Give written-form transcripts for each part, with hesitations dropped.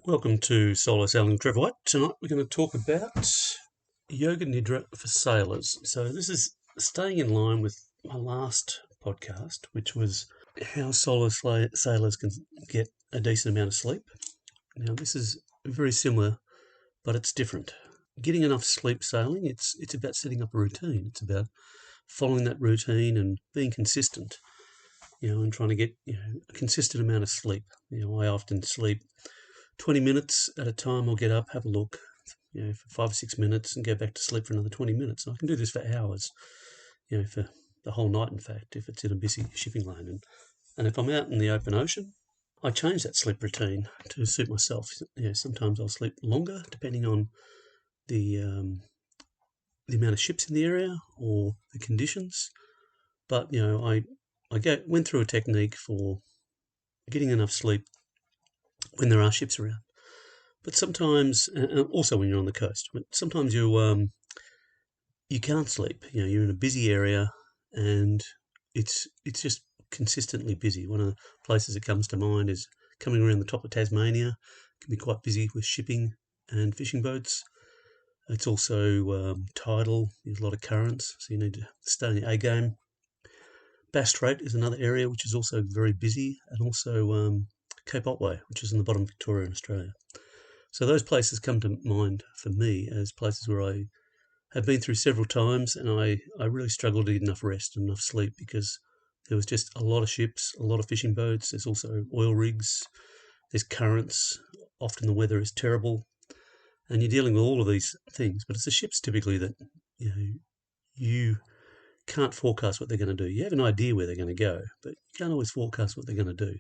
Welcome to Solo Sailing with Trevor White. Tonight we're going to talk about Yoga Nidra for sailors. So this is staying in line with my last podcast, which was how solo sailors can get a decent amount of sleep. Now this is very similar, but it's different. Getting enough sleep sailing, it's about setting up a routine. It's about following that routine and being consistent, and trying to get a consistent amount of sleep. I often sleep 20 minutes at a time. I'll get up, have a look, for 5 or 6 minutes and go back to sleep for another 20 minutes. And I can do this for hours, for the whole night, in fact, if it's in a busy shipping lane. And if I'm out in the open ocean, I change that sleep routine to suit myself. Sometimes I'll sleep longer, depending on the amount of ships in the area or the conditions. But, I went through a technique for getting enough sleep when there are ships around. But sometimes, also when you're on the coast, but sometimes you can't sleep. You're in a busy area and it's just consistently busy. One of the places that comes to mind is coming around the top of Tasmania. It can be quite busy with shipping and fishing boats. It's also tidal. There's a lot of currents, so you need to stay on your A game. Bass Strait is another area which is also very busy, and also Cape Otway, which is in the bottom of Victoria in Australia. So those places come to mind for me as places where I have been through several times, and I really struggled to get enough rest and enough sleep because there was just a lot of ships, a lot of fishing boats. There's also oil rigs, there's currents. Often the weather is terrible, and you're dealing with all of these things. But it's the ships typically that you can't forecast what they're going to do. You have an idea where they're going to go, but you can't always forecast what they're going to do.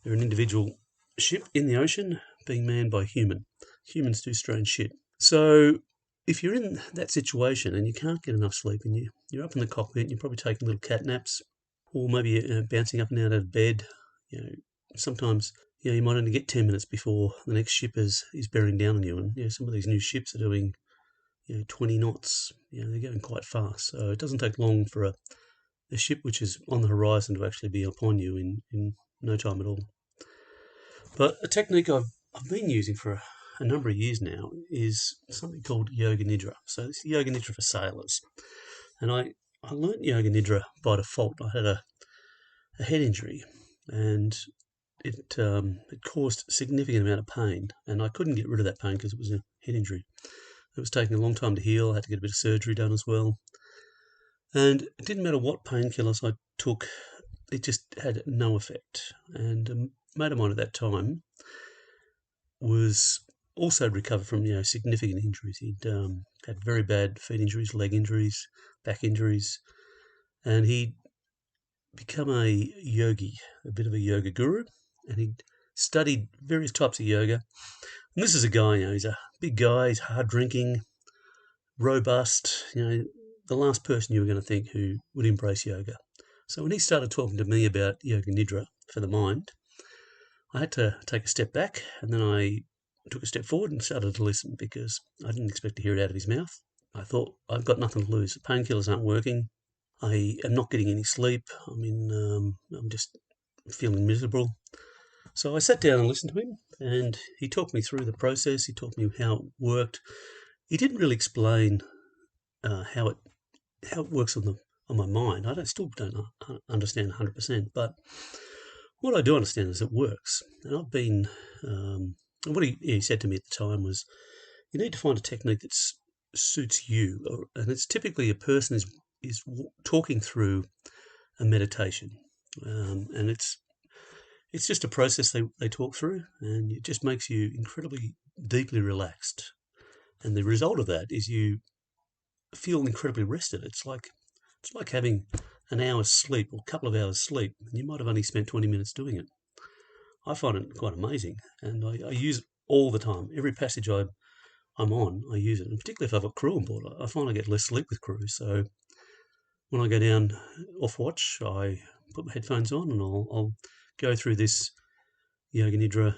They're an individual ship in the ocean being manned by humans. Humans do strange shit. So if you're in that situation and you can't get enough sleep and you're up in the cockpit and you're probably taking little cat naps or maybe bouncing up and out of bed, sometimes you might only get 10 minutes before the next ship is bearing down on you. And some of these new ships are doing 20 knots. They're going quite fast. So it doesn't take long for a ship which is on the horizon to actually be upon you in no time at all. But a technique I've been using for a number of years now is something called Yoga Nidra. So this is Yoga Nidra for sailors. And I learnt Yoga Nidra by default. I had a head injury and it caused a significant amount of pain. And I couldn't get rid of that pain because it was a head injury. It was taking a long time to heal. I had to get a bit of surgery done as well. And it didn't matter what painkillers I took, it just had no effect. And a mate of mine at that time was also recovered from significant injuries. He'd had very bad feet injuries, leg injuries, back injuries, and he'd become a yogi, a bit of a yoga guru, and he'd studied various types of yoga. And this is a guy, he's a big guy, he's hard drinking, robust, the last person you were going to think who would embrace yoga. So when he started talking to me about Yoga Nidra for the mind, I had to take a step back, and then I took a step forward and started to listen because I didn't expect to hear it out of his mouth. I thought, I've got nothing to lose. The painkillers aren't working. I am not getting any sleep. I'm just feeling miserable. So I sat down and listened to him, and he talked me through the process. He taught me how it worked. He didn't really explain how it works on my mind. I still don't understand 100%, but what I do understand is it works. And I've been, what he said to me at the time was, you need to find a technique that suits you, and it's typically a person is talking through a meditation, and it's just a process they talk through, and it just makes you incredibly deeply relaxed. And the result of that is you feel incredibly rested. It's like having an hour's sleep or a couple of hours sleep, and you might have only spent 20 minutes doing it. I find it quite amazing, and I use it all the time. Every passage I'm on, I use it, and particularly if I've got crew on board, I find I get less sleep with crew. So when I go down off watch, I put my headphones on and I'll go through this Yoga Nidra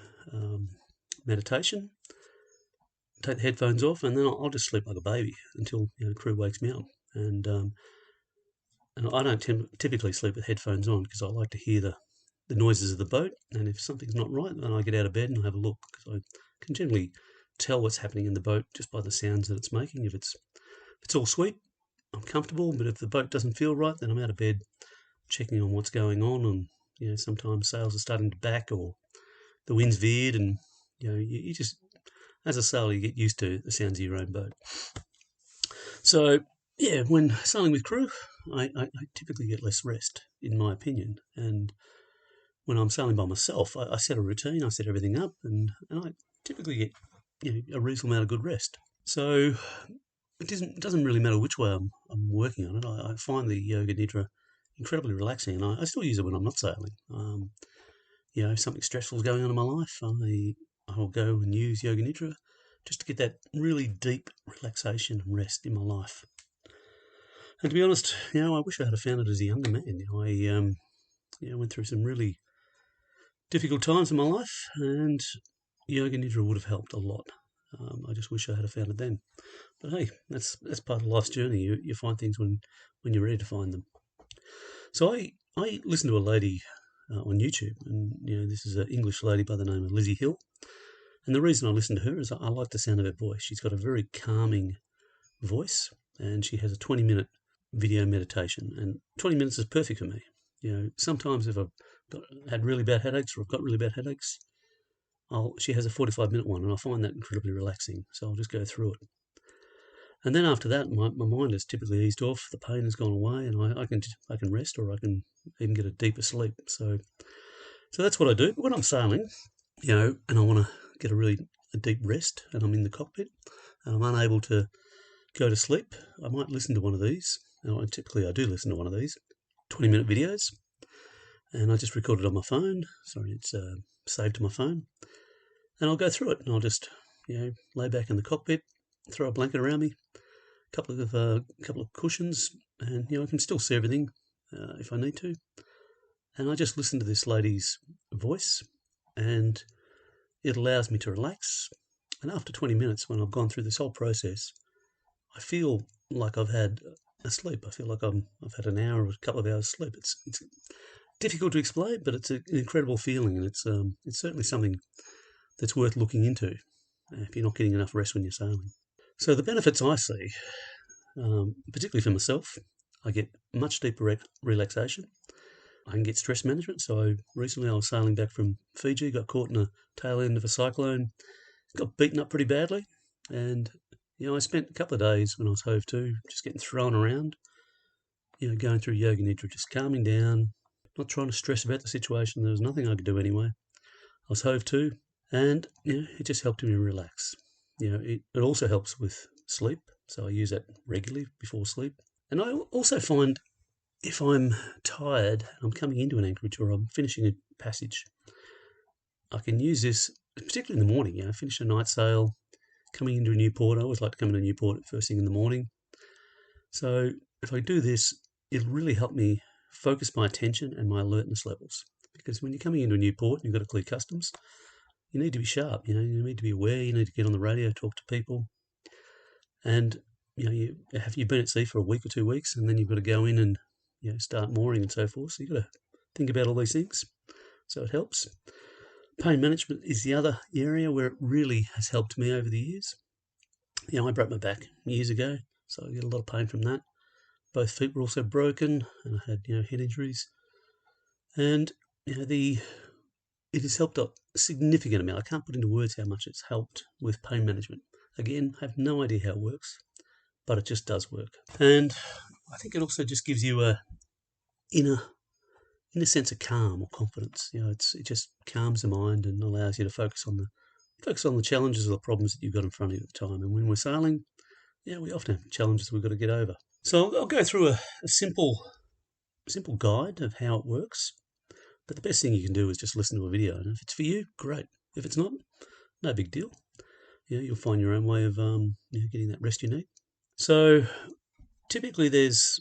meditation, take the headphones off, and then I'll just sleep like a baby until crew wakes me up. And I don't typically sleep with headphones on because I like to hear the noises of the boat, and if something's not right, then I get out of bed and I have a look, because I can generally tell what's happening in the boat just by the sounds that it's making. If it's all sweet, I'm comfortable, but if the boat doesn't feel right, then I'm out of bed checking on what's going on, and sometimes sails are starting to back or the wind's veered, and you just, as a sailor, you get used to the sounds of your own boat. So yeah, when sailing with crew, I typically get less rest, in my opinion, and when I'm sailing by myself, I set a routine, I set everything up, and I typically get a reasonable amount of good rest. So it doesn't really matter which way I'm working on it. I find the Yoga Nidra incredibly relaxing, and I still use it when I'm not sailing. If something stressful is going on in my life, I'll go and use Yoga Nidra just to get that really deep relaxation and rest in my life. And to be honest, I wish I had found it as a younger man. I went through some really difficult times in my life, and Yoga Nidra would have helped a lot. I just wish I had found it then. But hey, that's part of life's journey. You find things when you're ready to find them. So I listened to a lady on YouTube, and this is an English lady by the name of Lizzy Hill. And the reason I listen to her is I like the sound of her voice. She's got a very calming voice, and she has a 20-minute video meditation, and 20 minutes is perfect for me. Sometimes if I've had really bad headaches, or I've got really bad headaches, she has a 45-minute one, and I find that incredibly relaxing. So I'll just go through it. And then after that, my mind is typically eased off, the pain has gone away, and I can rest, or I can even get a deeper sleep. So that's what I do. But when I'm sailing, and I want to get a deep rest, and I'm in the cockpit, and I'm unable to go to sleep, I might listen to one of these. And typically I do listen to one of these 20-minute videos, and I just record it on my phone. Sorry, it's saved to my phone. And I'll go through it, and I'll just, lay back in the cockpit, throw a blanket around me, a couple of cushions, and I can still see everything if I need to. And I just listen to this lady's voice, and it allows me to relax. And after 20 minutes, when I've gone through this whole process, I feel like I've had a sleep. I feel like I've had an hour or a couple of hours sleep. It's difficult to explain, but it's an incredible feeling, and it's certainly something that's worth looking into if you're not getting enough rest when you're sailing. So the benefits I see, particularly for myself, I get much deeper relaxation. I can get stress management. So recently I was sailing back from Fiji, got caught in the tail end of a cyclone, got beaten up pretty badly, and I spent a couple of days when I was hove to just getting thrown around, going through Yoga Nidra, just calming down, not trying to stress about the situation. There was nothing I could do anyway. I was hove to, and it just helped me relax. It also helps with sleep, so I use that regularly before sleep. And I also find if I'm tired, I'm coming into an anchorage or I'm finishing a passage, I can use this, particularly in the morning. Finish a night sail, coming into a new port. I always like to come into a new port first thing in the morning. So if I do this, it'll really help me focus my attention and my alertness levels. Because when you're coming into a new port and you've got to clear customs, you need to be sharp. You need to be aware. You need to get on the radio, talk to people, and you've been at sea for a week or 2 weeks, and then you've got to go in and start mooring and so forth. So you've got to think about all these things. So it helps. Pain management is the other area where it really has helped me over the years. I broke my back years ago, so I get a lot of pain from that. Both feet were also broken, and I had head injuries. And it has helped a significant amount. I can't put into words how much it's helped with pain management. Again, I have no idea how it works, but it just does work. And I think it also just gives you a inner sense of calm or confidence. It just calms the mind and allows you to focus on the challenges or the problems that you've got in front of you at the time. And when we're sailing, we often have challenges we've got to get over. So I'll go through a simple guide of how it works. But the best thing you can do is just listen to a video. And if it's for you, great. If it's not, no big deal. You'll find your own way of getting that rest you need. So typically there's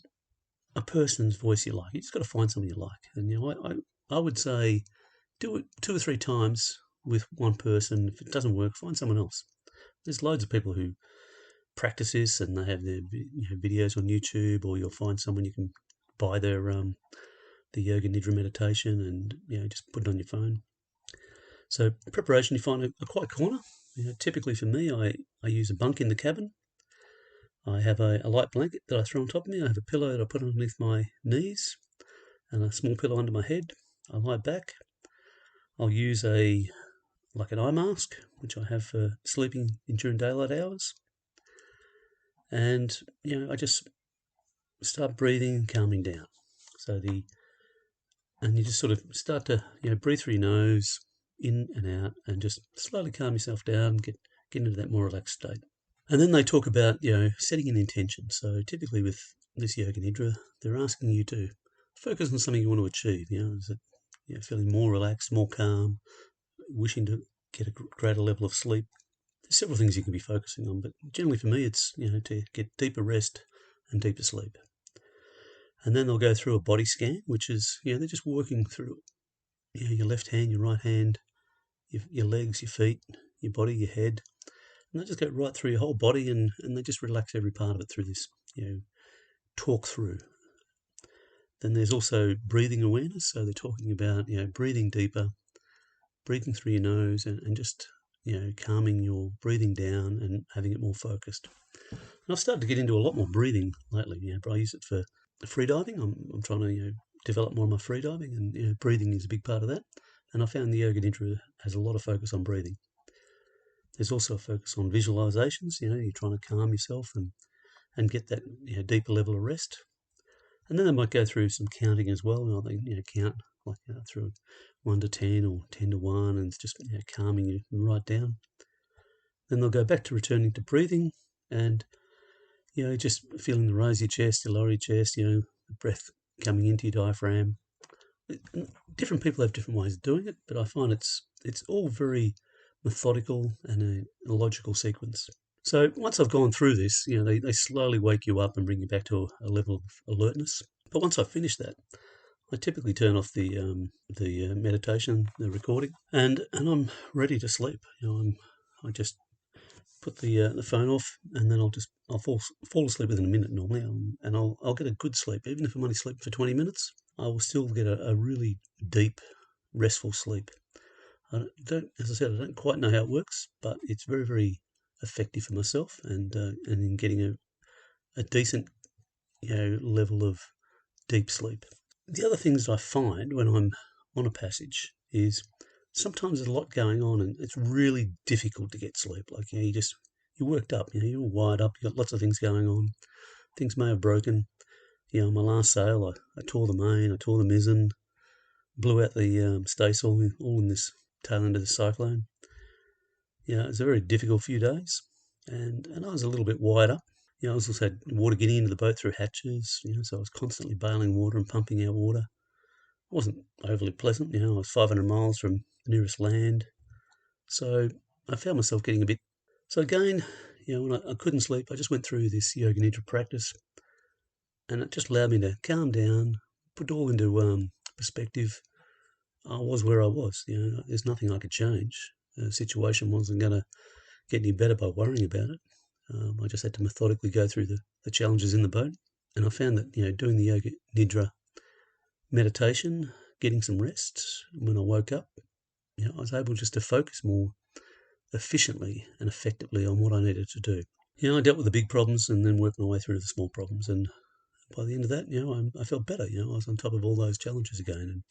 a person's voice you like. You just got to find someone you like. And I would say do it 2 or 3 times with one person. If it doesn't work, find someone else. There's loads of people who practice this, and they have their videos on YouTube, or you'll find someone you can buy their the Yoga Nidra meditation and, just put it on your phone. So preparation, you find a quiet corner. Typically for me, I use a bunk in the cabin. I have a light blanket that I throw on top of me. I have a pillow that I put underneath my knees and a small pillow under my head. I lie back. I'll use like an eye mask, which I have for sleeping during daylight hours. And, I just start breathing and calming down. And you just sort of start to, breathe through your nose, in and out, and just slowly calm yourself down, get into that more relaxed state. And then they talk about, setting an intention. So typically with this Yoga Nidra, they're asking you to focus on something you want to achieve. Is it, feeling more relaxed, more calm, wishing to get a greater level of sleep. There's several things you can be focusing on, but generally for me, it's, to get deeper rest and deeper sleep. And then they'll go through a body scan, which is, they're just working through, your left hand, your right hand, your legs, your feet, your body, your head. And they just go right through your whole body and they just relax every part of it through this, talk through. Then there's also breathing awareness. So they're talking about, breathing deeper, breathing through your nose and just, calming your breathing down and having it more focused. And I've started to get into a lot more breathing lately, but I use it for freediving. I'm trying to, develop more of my freediving and, breathing is a big part of that. And I found the Yoga Nidra has a lot of focus on breathing. There's also a focus on visualizations. You're trying to calm yourself and get that, deeper level of rest. And then they might go through some counting as well. They count like through 1 to 10 or 10 to 1, and it's just calming you right down. Then they'll go back to returning to breathing and just feeling the raise your chest, the lower your chest. The breath coming into your diaphragm. Different people have different ways of doing it, but I find it's all very methodical and a logical sequence. So once I've gone through this, they slowly wake you up and bring you back to a level of alertness. But once I've finished that, I typically turn off the meditation, the recording, and I'm ready to sleep. I just put the phone off, and then I'll fall asleep within a minute normally, and I'll get a good sleep. Even if I'm only sleeping for 20 minutes, I will still get a really deep, restful sleep. As I said, I don't quite know how it works, but it's very, very effective for myself and in getting a decent, level of deep sleep. The other things I find when I'm on a passage is sometimes there's a lot going on and it's really difficult to get sleep. Like, you're worked up, you're all wired up, you've got lots of things going on. Things may have broken. On my last sail, I tore the main, I tore the mizzen, blew out the staysail, all in this tail end of the cyclone. It was a very difficult few days, and I was a little bit wired up. I also had water getting into the boat through hatches, so I was constantly bailing water and pumping out water. It wasn't overly pleasant, I was 500 miles from the nearest land. So I found myself getting a bit... So again, when I couldn't sleep, I just went through this Yoga Nidra practice, and it just allowed me to calm down, put it all into perspective. I was where I was, there's nothing I could change. The situation wasn't going to get any better by worrying about it. I just had to methodically go through the challenges in the boat. And I found that, doing the Yoga Nidra meditation, getting some rest, when I woke up, I was able just to focus more efficiently and effectively on what I needed to do. I dealt with the big problems and then worked my way through the small problems. And by the end of that, I felt better. I was on top of all those challenges again.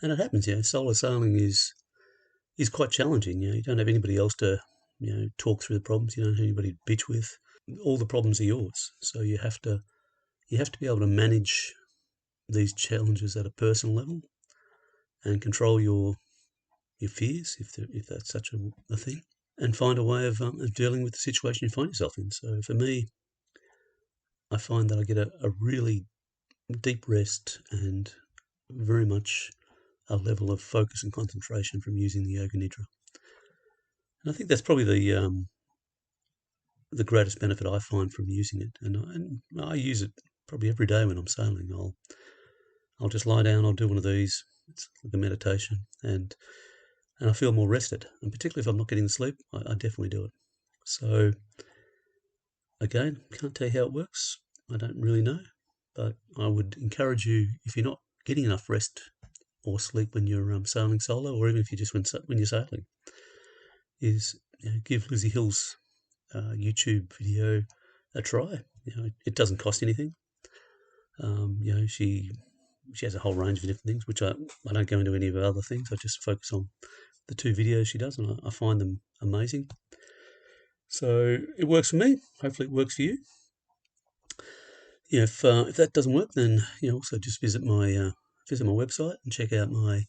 And it happens, solo sailing is quite challenging. You don't have anybody else to, talk through the problems. You don't have anybody to bitch with. All the problems are yours. So you have to be able to manage these challenges at a personal level and control your fears, if that's such a thing, and find a way of dealing with the situation you find yourself in. So for me, I find that I get a really deep rest and very much a level of focus and concentration from using the Yoga Nidra. And I think that's probably the greatest benefit I find from using it. And I use it probably every day when I'm sailing. I'll just lie down, I'll do one of these. It's like a meditation, and I feel more rested. And particularly if I'm not getting sleep, I definitely do it. So again, can't tell you how it works. I don't really know, but I would encourage you, if you're not getting enough rest or sleep when you're sailing solo, or even if you just when you're sailing, is give Lizzy Hill's YouTube video a try. It doesn't cost anything. She has a whole range of different things, which I don't go into any of her other things. I just focus on the 2 videos she does, and I find them amazing. So it works for me. Hopefully it works for you. If that doesn't work, then also just visit my website and check out my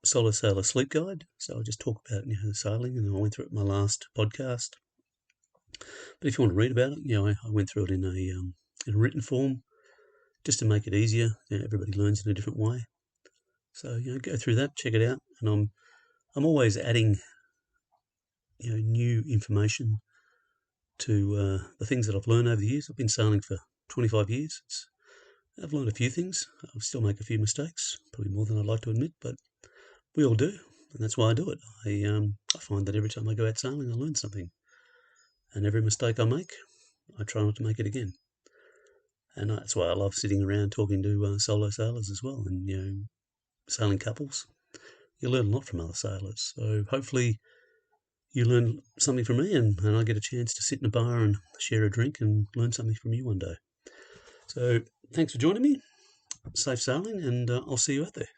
Solo Sailor Sleep Guide. So I just talk about sailing, and I went through it in my last podcast. But if you want to read about it, I went through it in a written form, just to make it easier. Everybody learns in a different way. So go through that, check it out, and I'm always adding new information to the things that I've learned over the years. I've been sailing for 25 years. I've learned a few things. I still make a few mistakes, probably more than I'd like to admit, but we all do, and that's why I do it. I find that every time I go out sailing, I learn something, and every mistake I make, I try not to make it again. And that's why I love sitting around talking to solo sailors as well, and sailing couples. You learn a lot from other sailors, so hopefully you learn something from me, and I get a chance to sit in a bar and share a drink and learn something from you one day. So thanks for joining me. Safe sailing, and I'll see you out there.